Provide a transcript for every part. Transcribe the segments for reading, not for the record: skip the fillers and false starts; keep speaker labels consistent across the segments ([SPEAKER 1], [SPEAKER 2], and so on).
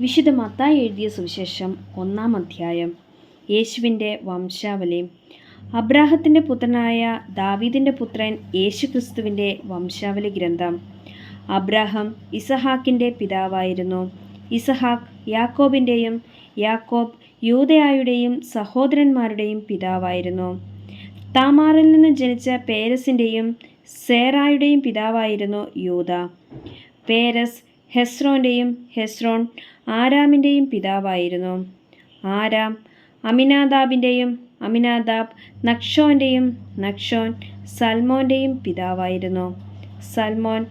[SPEAKER 1] വിശുദ്ധ മത്തായി എഴുതിയ സുവിശേഷം 1-ാം അധ്യായം. യേശുവിൻ്റെ വംശാവലി. അബ്രാഹത്തിൻ്റെ പുത്രനായ ദാവീദിൻ്റെ പുത്രൻ യേശുക്രിസ്തുവിൻ്റെ വംശാവലി ഗ്രന്ഥം. അബ്രാഹം ഇസഹാക്കിൻ്റെ പിതാവായിരുന്നു. ഇസഹാക്ക് യാക്കോബിൻ്റെയും, യാക്കോബ് യൂദയായുടെയും സഹോദരന്മാരുടെയും പിതാവായിരുന്നു. താമാറിൽ നിന്ന് ജനിച്ച പേരസിൻ്റെയും സേറായുടെയും പിതാവായിരുന്നു യൂദ. പേരസ് ഹെസ്രോൻ്റെയും, ഹെസ്രോൺ ആരാമിൻ്റെയും പിതാവായിരുന്നു. ആരാം അമിനാദാബിൻ്റെയും, അമിനാദാബ് നക്ഷോൻ്റെയും, നക്ഷോൻ സൽമോൻ്റെയും പിതാവായിരുന്നു. സൽമോൻ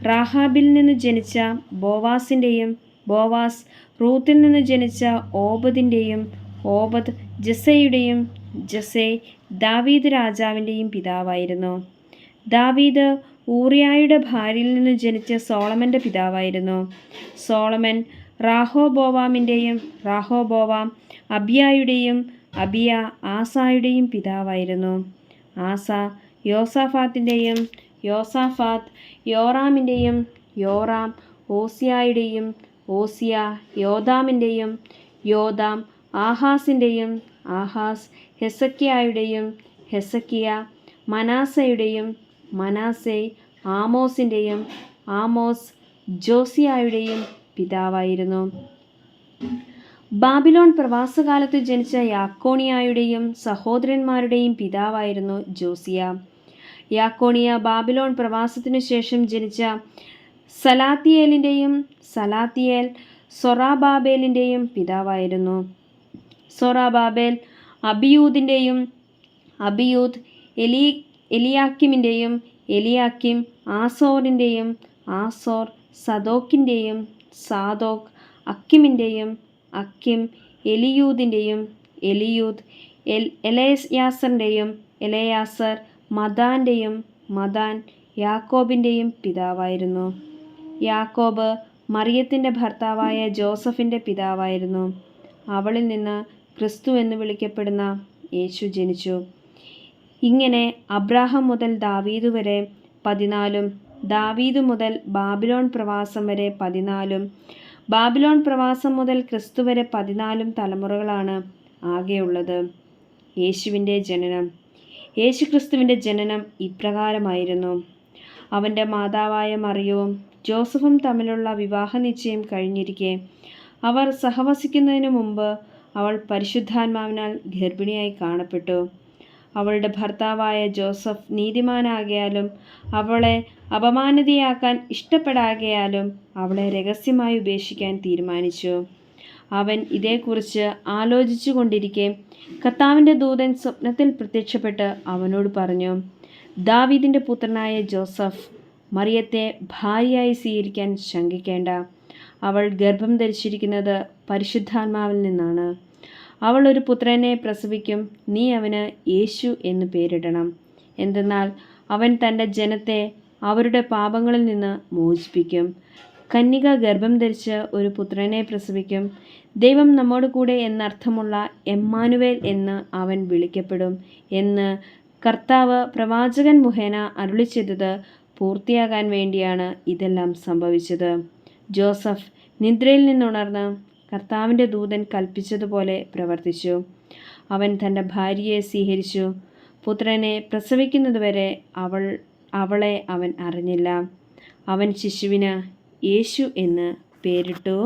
[SPEAKER 1] റാഹാബിൽ നിന്ന് ജനിച്ച ബോവാസിൻ്റെയും, ബോവാസ് റൂത്തിൽ നിന്ന് ജനിച്ച ഓബദിൻ്റെയും, ഓബദ് ജസ്സയുടെയും, ജസ്സെ ദാവീദ് രാജാവിൻ്റെയും പിതാവായിരുന്നു. ദാവീദ് ഊറിയായുടെ ഭാര്യയിൽ നിന്ന് ജനിച്ച സോളമൻ്റെ പിതാവായിരുന്നു. സോളമൻ റാഹോബോവാമിൻ്റെയും, റാഹോബോവാം അബിയായുടെയും, അബിയ ആസായുടെയും പിതാവായിരുന്നു. ആസ യോസാഫാത്തിൻ്റെയും, യോസാഫാത്ത് യോറാമിൻ്റെയും, യോറാം ഓസിയായുടെയും, ഓസിയ യോദാമിൻ്റെയും, യോദാം ആഹാസിൻ്റെയും, ആഹാസ് ഹെസക്കിയായുടെയും, ഹെസക്കിയ മനാസയുടെയും, മനാസെ ആമോസിൻ്റെയും, ആമോസ് ജോസിയായുടെയും പിതാവായിരുന്നു. ബാബിലോൺ പ്രവാസകാലത്ത് ജനിച്ച യാക്കോണിയായുടെയും സഹോദരന്മാരുടെയും പിതാവായിരുന്നു ജോസിയ. യാക്കോണിയ ബാബിലോൺ പ്രവാസത്തിനു ശേഷം ജനിച്ച സലാത്തിയേലിൻ്റെയും, സലാത്തിയേൽ സൊറാബാബേലിൻ്റെയും പിതാവായിരുന്നു. സൊറാബാബേൽ അബിയൂദിൻ്റെയും, അബിയൂദ് എലിയാക്കിമിൻ്റെയും, എലിയാക്കിം ആസോറിൻ്റെയും, ആസോർ സദോക്കിൻ്റെയും, സാദോക്ക് അക്കിമിൻ്റെയും, അക്കിം എലിയൂദിൻ്റെയും, എലിയൂദ് എലയാസറിൻ്റെയും, എലയാസർ മദാൻ്റെയും, മദാൻ യാക്കോബിൻ്റെയും പിതാവായിരുന്നു. യാക്കോബ് മറിയത്തിൻ്റെ ഭർത്താവായ ജോസഫിൻ്റെ പിതാവായിരുന്നു. അവളിൽ നിന്ന് ക്രിസ്തു എന്ന് വിളിക്കപ്പെടുന്ന യേശു ജനിച്ചു. ഇങ്ങനെ അബ്രാഹാം മുതൽ ദാവീദ് വരെ 14, ദാവീദ് മുതൽ ബാബിലോൺ പ്രവാസം വരെ 14, ബാബിലോൺ പ്രവാസം മുതൽ ക്രിസ്തു വരെ 14 തലമുറകളാണ് ആകെയുള്ളത്. യേശുവിൻ്റെ ജനനം. യേശുക്രിസ്തുവിൻ്റെ ജനനം ഇപ്രകാരമായിരുന്നു. അവൻ്റെ മാതാവായ മറിയവും ജോസഫും തമ്മിലുള്ള വിവാഹ നിശ്ചയം കഴിഞ്ഞിരിക്കെ അവർ സഹവസിക്കുന്നതിനു മുമ്പ് അവൾ പരിശുദ്ധാത്മാവിനാൽ ഗർഭിണിയായി കാണപ്പെട്ടു. അവളുടെ ഭർത്താവായ ജോസഫ് നീതിമാനാകയാലും അവളെ അപമാനിതയാക്കാൻ ഇഷ്ടപ്പെടാകയാലും അവളെ രഹസ്യമായി ഉപേക്ഷിക്കാൻ തീരുമാനിച്ചു. അവൻ ഇതേക്കുറിച്ച് ആലോചിച്ചു കൊണ്ടിരിക്കെ കർത്താവിൻ്റെ ദൂതൻ സ്വപ്നത്തിൽ പ്രത്യക്ഷപ്പെട്ട് അവനോട് പറഞ്ഞു, ദാവീദിൻ്റെ പുത്രനായ ജോസഫ്, മറിയത്തെ ഭാര്യയായി സ്വീകരിക്കാൻ ശങ്കിക്കേണ്ട. അവൾ ഗർഭം ധരിച്ചിരിക്കുന്നത് പരിശുദ്ധാത്മാവിൽ നിന്നാണ്. അവൾ ഒരു പുത്രനെ പ്രസവിക്കും. നീ അവന് യേശു എന്ന് പേരിടണം. എന്തെന്നാൽ അവൻ തൻ്റെ ജനത്തെ അവരുടെ പാപങ്ങളിൽ നിന്ന് മോചിപ്പിക്കും. കന്യക ഗർഭം ധരിച്ച് ഒരു പുത്രനെ പ്രസവിക്കും. ദൈവം നമ്മോട് കൂടെ എന്നർത്ഥമുള്ള എമ്മാനുവേൽ എന്ന് അവൻ വിളിക്കപ്പെടും എന്ന് കർത്താവ് പ്രവാചകൻ മുഖേന അരുളിച്ചെയ്തത് പൂർത്തിയാകാൻ വേണ്ടിയാണ് ഇതെല്ലാം സംഭവിച്ചത്. ജോസഫ് നിദ്രയിൽ നിന്നുണർന്ന് കർത്താവിൻ്റെ ദൂതൻ കൽപ്പിച്ചതുപോലെ പ്രവർത്തിച്ചു. അവൻ തൻ്റെ ഭാര്യയെ സ്വീകരിച്ചു. പുത്രനെ പ്രസവിക്കുന്നതുവരെ അവളെ അവൻ അറിഞ്ഞില്ല. അവൻ ശിശുവിന് യേശു എന്ന് പേരിട്ടു.